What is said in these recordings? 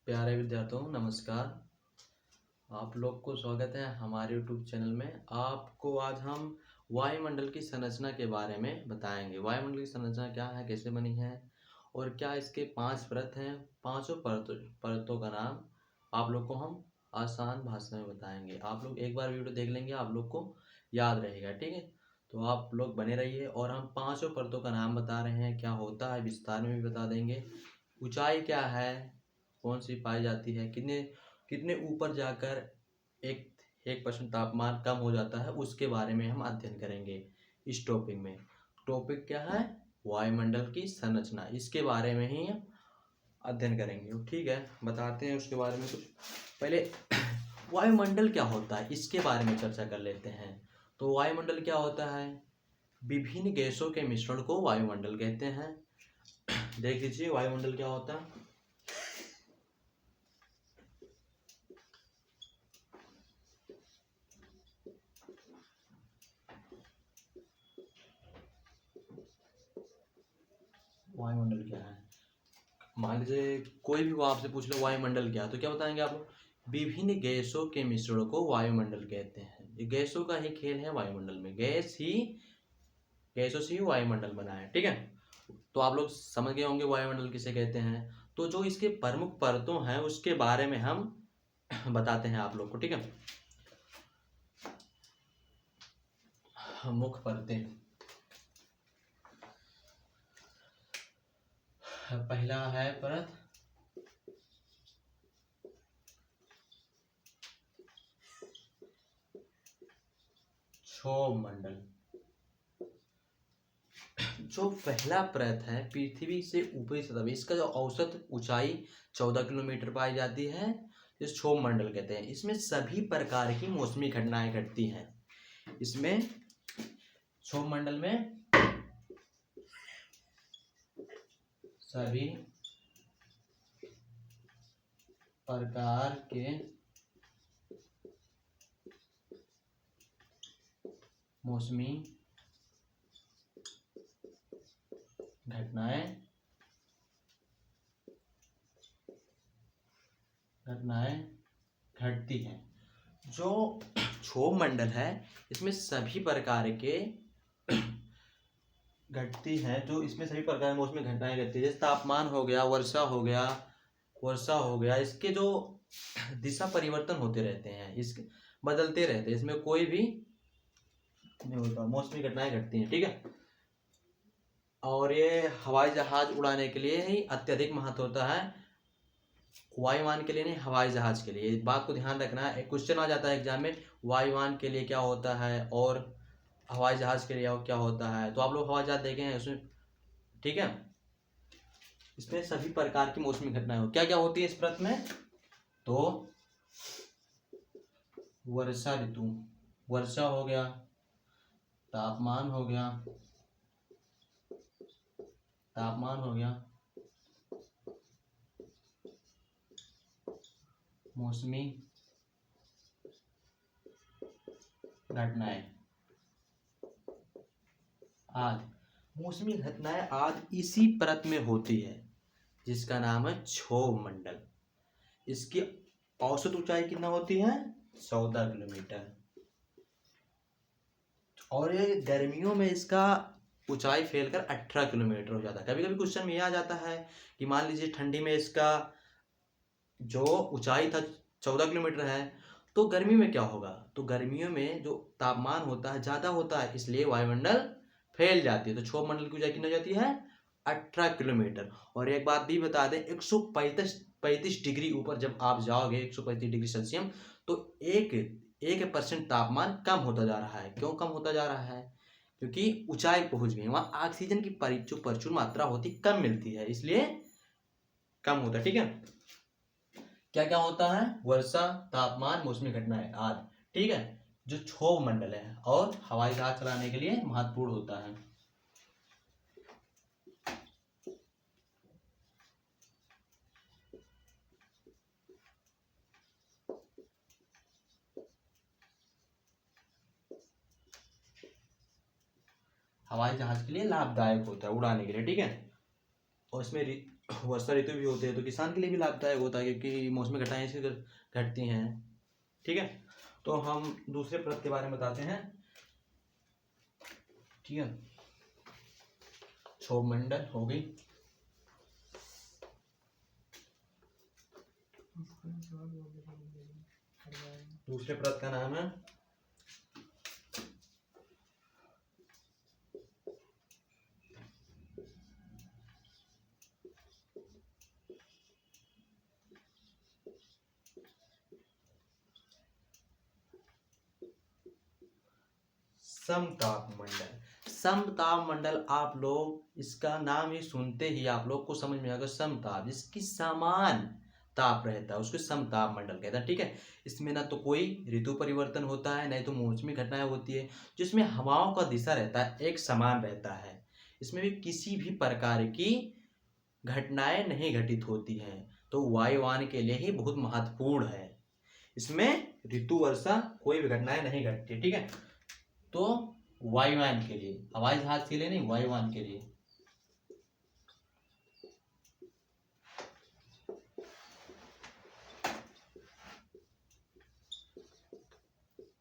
प्यारे विद्यार्थियों नमस्कार। आप लोग को स्वागत है हमारे YouTube चैनल में। आपको आज हम वायुमंडल की संरचना के बारे में बताएंगे। वायुमंडल की संरचना क्या है, कैसे बनी है और क्या इसके 5 परत हैं। पांचों परतों का नाम आप लोग को हम आसान भाषा में बताएंगे। आप लोग एक बार वीडियो देख लेंगे, आप लोग को याद रहेगा, ठीक है। तो आप लोग बने रहिए और हम पांचों परतों का नाम बता रहे हैं, क्या होता है विस्तार में भी बता देंगे। ऊंचाई क्या है, कौन सी पाई जाती है, कितने कितने ऊपर जाकर एक 1% तापमान कम हो जाता है, उसके बारे में हम अध्ययन करेंगे इस टॉपिक में। टॉपिक क्या है? वायुमंडल की संरचना, इसके बारे में ही हम अध्ययन करेंगे, ठीक है। बताते हैं उसके बारे में कुछ। पहले वायुमंडल क्या होता है इसके बारे में चर्चा कर लेते हैं। तो वायुमंडल क्या होता है? विभिन्न गैसों के मिश्रण को वायुमंडल कहते हैं। देख लीजिए वायुमंडल क्या होता है। वायुमंडल क्या है? मान लीजिए कोई भी वो आपसे पूछ लो वायुमंडल क्या है, तो क्या बताएंगे आप लोग? विभिन्न गैसों के मिश्रण को वायुमंडल कहते हैं। ये गैसों का ही खेल है वायुमंडल में। गैसों से ही वायुमंडल बना है, ठीक है। तो आप लोग समझ गए होंगे वायुमंडल किसे कहते हैं। तो जो इसके प्रमुख परतों हैं उसके बारे में हम बताते हैं आप लोग को, ठीक है। मुख्य परतें, पहला है परत क्षोभ मंडल। जो पहला परत है पृथ्वी से ऊपरी सतह में, इसका जो औसत ऊंचाई 14 किलोमीटर पाई जाती है, इस क्षोभ मंडल कहते हैं। इसमें सभी प्रकार की मौसमी घटनाएं घटती हैं। इसमें क्षोभ मंडल में सभी प्रकार के मौसमी घटनाएं घटती हैं। जो क्षोभ मंडल है इसमें सभी प्रकार के घटती हैं, जो इसमें सभी प्रकार की मौसमी घटनाएं घटती है। जैसे तापमान हो गया, वर्षा हो गया, इसके जो दिशा परिवर्तन होते रहते हैं, इसके बदलते रहते हैं, इसमें कोई भी नहीं होता, मौसमी घटनाएं घटती हैं, ठीक है। और ये हवाई जहाज उड़ाने के लिए ही अत्यधिक महत्व होता है, वायुयान के लिए नहीं, हवाई जहाज के लिए। इस बात को ध्यान रखना है, एक क्वेश्चन आ जाता है एग्जाम में, वायुयान के लिए क्या होता है और हवाई जहाज के लिए क्या होता है। तो आप लोग हवाई जहाज देखे हैं उसमें, ठीक है। इसमें सभी प्रकार की मौसमी घटनाएं हो, क्या क्या होती है इस प्रश्न में? तो वर्षा ऋतु, वर्षा हो गया, तापमान हो गया, मौसमी घटनाएं आदि। मौसमी घटनाएं आदि इसी परत में होती है जिसका नाम है क्षोभ मंडल। इसकी औसत ऊंचाई कितना होती है? 14 किलोमीटर। और ये गर्मियों में इसका ऊंचाई फैलकर 18 किलोमीटर हो जाता है। कभी कभी क्वेश्चन में यह आ जाता है कि मान लीजिए ठंडी में इसका जो ऊंचाई था 14 किलोमीटर है, तो गर्मी में क्या होगा? तो गर्मियों में जो तापमान होता है ज्यादा होता है, इसलिए वायुमंडल फैल जाती है। तो क्षोभ मंडल की ऊंचाई कितनी हो जाती है? 18 किलोमीटर। और एक बात भी बता दें, 135 डिग्री ऊपर जब आप जाओगे, 135 डिग्री सेल्सियस, तो 1% तापमान कम होता जा रहा है। क्यों कम होता जा रहा है? क्योंकि ऊंचाई पहुंच गई, वहां ऑक्सीजन की जो प्रचुर मात्रा होती कम मिलती है, इसलिए कम होता है, ठीक है। क्या क्या होता है? वर्षा, तापमान, मौसमी घटनाएं आदि, ठीक है, जो क्षोभ मंडल है और हवाई जहाज चलाने के लिए महत्वपूर्ण होता है। हवाई जहाज के लिए लाभदायक होता है उड़ाने के लिए, ठीक है। और इसमें वर्षा ऋतु भी होते हैं तो किसान के लिए भी लाभदायक होता है, क्योंकि मौसमी घटनाएं ऐसी घटती हैं। ठीक है, तो हम दूसरे परत के बारे में बताते हैं। ठीक है, क्षोभ मंडल हो गई। दूसरे परत का नाम है समताप मंडल। समताप मंडल, आप लोग इसका नाम ही सुनते ही आप लोग को समझ में आएगा, समताप जिसकी समान ताप रहता है उसको समताप मंडल कहता है। ठीक है, इसमें ना तो कोई ऋतु परिवर्तन होता है, ना तो मौसमी घटनाएं होती है, जिसमें हवाओं का दिशा रहता है एक समान रहता है। इसमें भी किसी भी प्रकार की घटनाएं नहीं घटित होती हैं, तो वायुयान के लिए ही बहुत महत्वपूर्ण है। इसमें ऋतु वर्षा कोई भी घटनाएं नहीं घटती। ठीक है, तो वायुयान के लिए, हवाई जहाज के लिए नहीं, वायुयान के लिए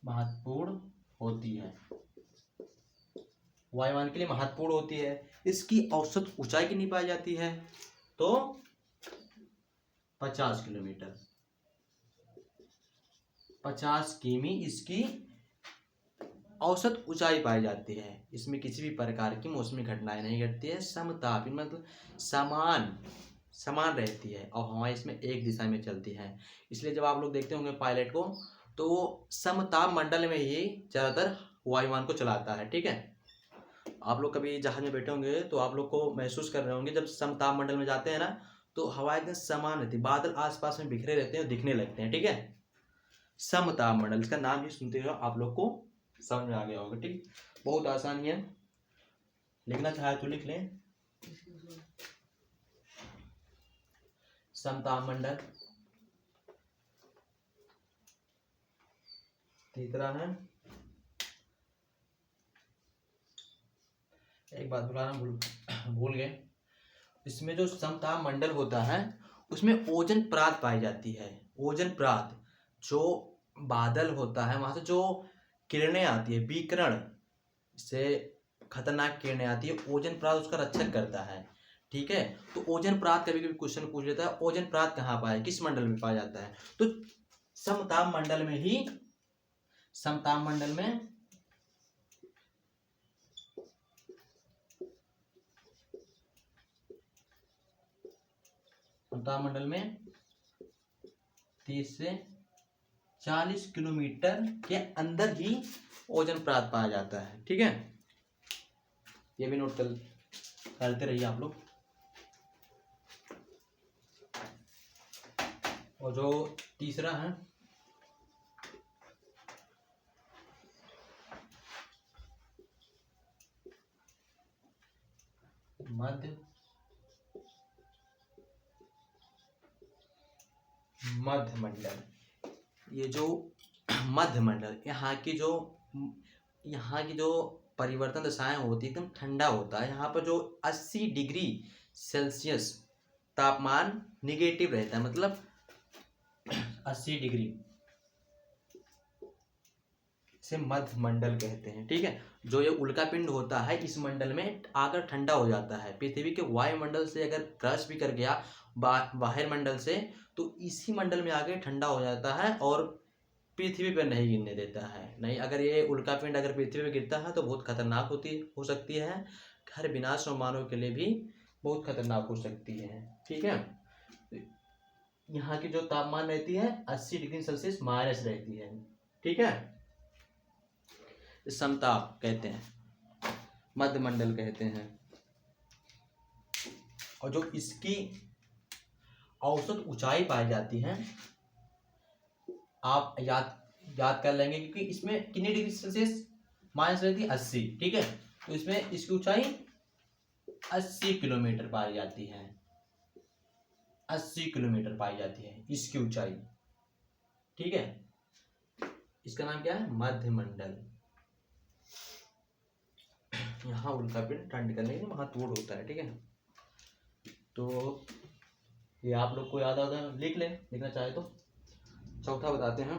महत्वपूर्ण होती है। वायुयान के लिए महत्वपूर्ण होती है। इसकी औसत ऊंचाई कितनी पाई जाती है? तो 50 किलोमीटर, 50 किमी इसकी औसत ऊंचाई पाई जाती है। इसमें किसी भी प्रकार की मौसमी घटनाएं नहीं घटती है। समतापी मतलब समान रहती है, और हवाएं इसमें एक दिशा में चलती हैं। इसलिए जब आप लोग देखते होंगे पायलट को, तो वो समताप मंडल में ही ज़्यादातर वायुयान को चलाता है। ठीक है, आप लोग कभी जहाज में बैठे होंगे तो आप लोग को महसूस कर रहे होंगे, जब समताप मंडल में जाते हैं ना, तो हवा एकदम समान रहती है, बादल आसपास में बिखरे रहते हैं, दिखने लगते हैं। ठीक है, समताप मंडल, इसका नाम ही सुनते हुए आप लोग को समझ में आ गया होगा। ठीक, बहुत आसानी है, लिखना चाहे तो लिख लें। समताप मंडल। तीसरा है, एक बात बुलाना भूल गए, इसमें जो समताप मंडल होता है उसमें ओजन प्रात पाई जाती है। ओजन प्रात, जो बादल होता है वहां से जो किरणें आती है, विकिरण से खतरनाक किरणें आती है, ओजन प्रात उसका रक्षक करता है। ठीक है, तो ओजन प्रात कभी कभी क्वेश्चन पूछ लेता है, ओजन प्रात कहाँ पाया, किस मंडल में पाया जाता है? तो समताप मंडल में ही, समताप मंडल में समताप मंडल में 30 से 40 किलोमीटर के अंदर ही ओजन प्रात पाया जाता है। ठीक है, ये भी नोट करते रहिए आप लोग। और जो तीसरा है, मध्य मंडल। ये जो मध्य मंडल, यहाँ की जो परिवर्तन दशाएं होती है, एकदम ठंडा होता है। यहाँ पर जो 80 डिग्री सेल्सियस तापमान निगेटिव रहता है, मतलब 80 डिग्री से मध्य मंडल कहते हैं। ठीक है, जो ये उल्का पिंड होता है इस मंडल में आकर ठंडा हो जाता है। पृथ्वी के वायुमंडल से अगर क्रॉस भी कर गया बाहर मंडल से, तो इसी मंडल में आके ठंडा हो जाता है और पृथ्वी पर नहीं गिरने देता है। नहीं, अगर ये उल्का पिंड अगर पृथ्वी पर गिरता है तो बहुत खतरनाक हो सकती है, घर विनाश और मानव के लिए भी बहुत खतरनाक हो सकती है। ठीक है, यहाँ की जो तापमान रहती है 80 डिग्री सेल्सियस माइनस रहती है। ठीक है, समताप कहते हैं, मध्य मंडल कहते हैं। और जो इसकी औसत ऊंचाई पाई जाती है, आप याद कर लेंगे, क्योंकि इसमें कितनी डिग्री सेल्सियस माइनस रहती है? 80। ठीक है, तो इसमें इसकी ऊंचाई 80 किलोमीटर पाई जाती है। 80 किलोमीटर पाई जाती है इसकी ऊंचाई। ठीक है, इसका नाम क्या है? मध्य मंडल। यहाँ उल्का पिंड ठंड करने के लिए महत्वपूर्ण होता है। ठीक है, तो ये आप लोग को याद आता है, लिख लें लिखना चाहे तो। चौथा बताते हैं,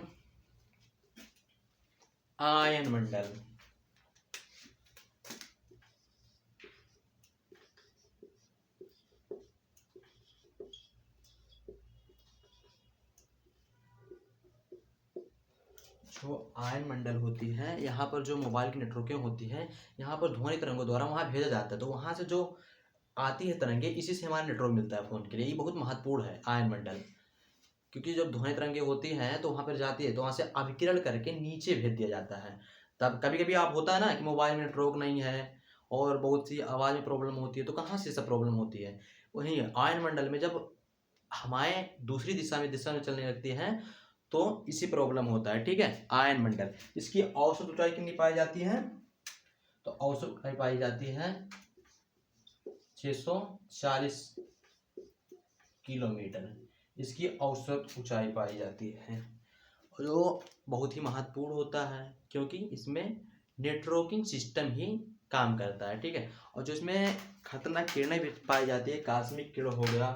आयन मंडल। जो आयन मंडल होती है, यहाँ पर जो मोबाइल की नेटवर्कें होती हैं, यहाँ पर ध्वनि तरंगों द्वारा वहाँ भेजा जाता है, तो वहाँ से जो आती है तरंगे, इसी से हमारा नेटवर्क मिलता है फ़ोन के लिए। ये बहुत महत्वपूर्ण है आयन मंडल, क्योंकि जब ध्वनि तरंगे होती हैं तो वहाँ पर जाती है, तो वहाँ से अभिकिरण करके नीचे भेज दिया जाता है। तब कभी कभी आप होता है ना कि मोबाइल में नेटवर्क नहीं है और बहुत सी आवाज़ में प्रॉब्लम होती है, तो कहाँ से सब प्रॉब्लम होती है? वहीं आयन मंडल में जब हवाएं दूसरी दिशा में चलने लगती हैं तो इसी प्रॉब्लम होता है। ठीक है, आयन मंडल। इसकी औसत ऊंचाई कितनी पाई जाती है? तो औसत ऊंचाई पाई जाती है 640 किलोमीटर, इसकी औसत ऊंचाई पाई जाती है, जो बहुत ही महत्वपूर्ण होता है क्योंकि इसमें नेटवर्किंग सिस्टम ही काम करता है। ठीक है, और जो इसमें खतरनाक किरणें भी पाई जाती है, कास्मिक किरण हो गया,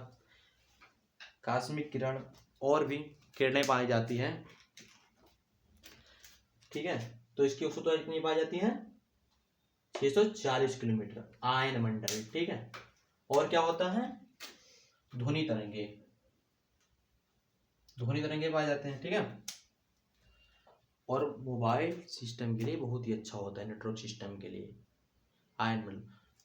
कास्मिक किरण और भी किरणें पाई जाती हैं। ठीक है, तो इसकी औसत ऊंचाई कितनी पाई जाती है? 640 किलोमीटर, आयन मंडल। ठीक है, और क्या होता है? ध्वनि तरंगे, ध्वनि तरंगे पाए जाते हैं। ठीक है, और मोबाइल सिस्टम के लिए बहुत ही अच्छा होता है, नेटवर्क सिस्टम के लिए आयन मंडल।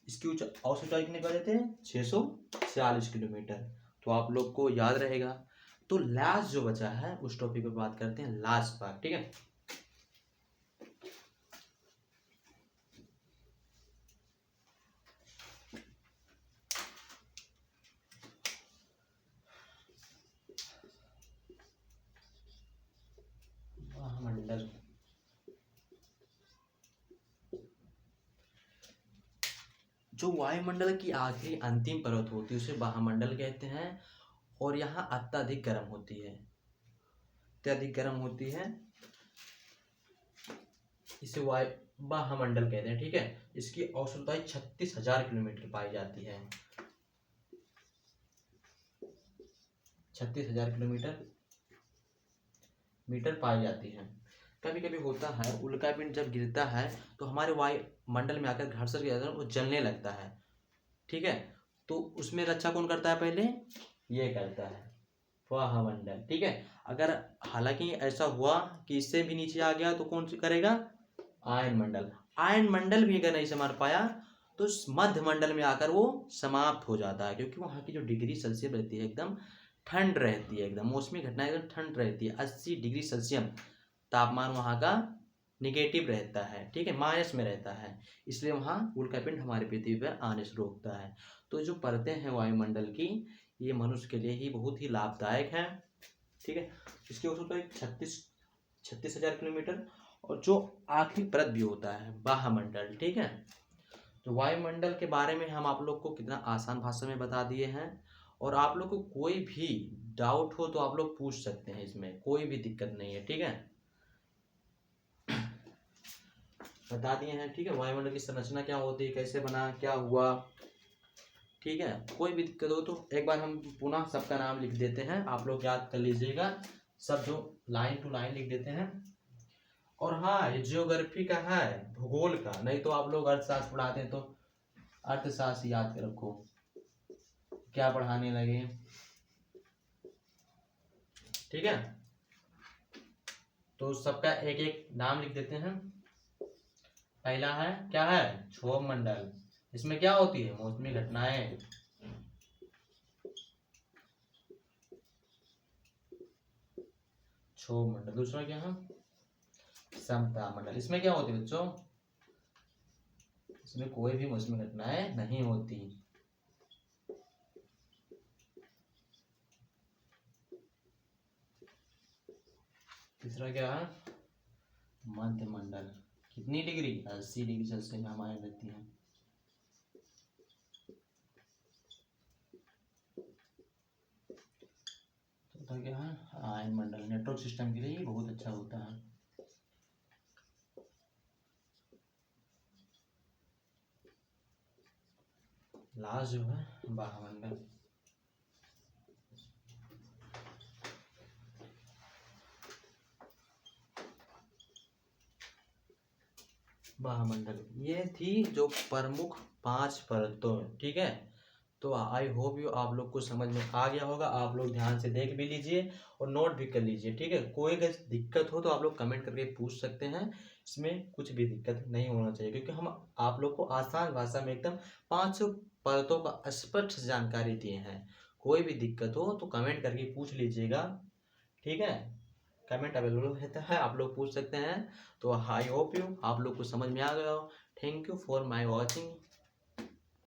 इसकी औसत ऊंचाई कितनी पाए जाते हैं? 640 किलोमीटर। तो आप लोग को याद रहेगा। तो लास्ट जो बचा है उस टॉपिक पे बात करते हैं, लास्ट पार्ट। ठीक है, वायुमंडल। जो वायुमंडल की आखिरी अंतिम परत होती है उसे वायुमंडल कहते हैं, और यहाँ अत्यधिक गर्म होती है, अत्यधिक गर्म होती है, इसे वायुमंडल कहते हैं। ठीक है, इसकी औसत ऊंचाई 36,000 किलोमीटर पाई जाती है, 36,000 किलोमीटर पाई जाती है। कभी कभी होता है उल्का पिंड जब गिरता है तो हमारे वायुमंडल में आकर घर्षण के कारण वो जलने लगता है। ठीक है, तो उसमें रक्षा कौन करता है? पहले ये करता है वायुमंडल। ठीक है, अगर हालांकि ऐसा हुआ कि इससे भी नीचे आ गया तो कौन करेगा? आयन मंडल। आयन मंडल भी अगर नहीं संभाल पाया तो मध्य मंडल में आकर वो समाप्त हो जाता है, क्योंकि वहाँ की जो डिग्री सेल्सियस रहती है एकदम ठंड रहती है, एकदम मौसमी घटनाएं एकदम ठंड रहती है, 80 डिग्री सेल्सियस तापमान वहाँ का निगेटिव रहता है। ठीक है, माइनस में रहता है, इसलिए वहाँ उल्कापिंड हमारी पृथ्वी पर आने से रोकता है। तो जो परतें हैं वायुमंडल की, ये मनुष्य के लिए ही बहुत ही लाभदायक है। ठीक है, इसकी औसत तो 36,000 किलोमीटर, और जो आखिरी परत भी होता है वायुमंडल। ठीक है, तो वायुमंडल के बारे में हम आप लोग को कितना आसान भाषा में बता दिए हैं, और आप लोग को कोई भी डाउट हो तो आप लोग पूछ सकते हैं, इसमें कोई भी दिक्कत नहीं है। ठीक है, बता दिए हैं। ठीक है, वायुमंडल की संरचना क्या होती है, कैसे बना, क्या हुआ। ठीक है, कोई भी दिक्कत हो तो एक बार हम पुनः सबका नाम लिख देते हैं, आप लोग याद कर लीजिएगा, सब जो लाइन टू लाइन लिख देते हैं। और हाँ, ये जियोग्राफी का है, भूगोल का, नहीं तो आप लोग अर्थशास्त्र पढ़ाते हैं तो अर्थशास्त्र याद कर रखो, क्या पढ़ाने लगे। ठीक है, तो सबका एक एक नाम लिख देते हैं। पहला है, क्या है? क्षोभ मंडल, इसमें क्या होती है? मौसमी घटनाएं। क्षोभ मंडल। दूसरा क्या है? समता मंडल, इसमें क्या होती है बच्चों? इसमें कोई भी मौसमी घटनाएं नहीं होती। तीसरा क्या है? मध्य मंडल, कितनी डिग्री? 80 डिग्री सेल्सियस में हमारे रहती है। चौथा क्या है? आयन मंडल, नेटवर्क सिस्टम के लिए बहुत अच्छा होता है। लास्ट जो है वायुमंडल। वायुमंडल ये थी जो प्रमुख 5 परतों, ठीक है। तो आई होप यू आप लोग को समझ में आ गया होगा। आप लोग ध्यान से देख भी लीजिए और नोट भी कर लीजिए, ठीक है। कोई अगर दिक्कत हो तो आप लोग कमेंट करके पूछ सकते हैं। इसमें कुछ भी दिक्कत नहीं होना चाहिए, क्योंकि हम आप लोग को आसान भाषा में एकदम 5 परतों का स्पष्ट जानकारी दिए हैं। कोई भी दिक्कत हो तो कमेंट करके पूछ लीजिएगा, ठीक है। कमेंट अवेलेबल रहता है, आप लोग पूछ सकते हैं। तो आई होप यू आप लोग को समझ में आ गया हो। Thank you for my watching.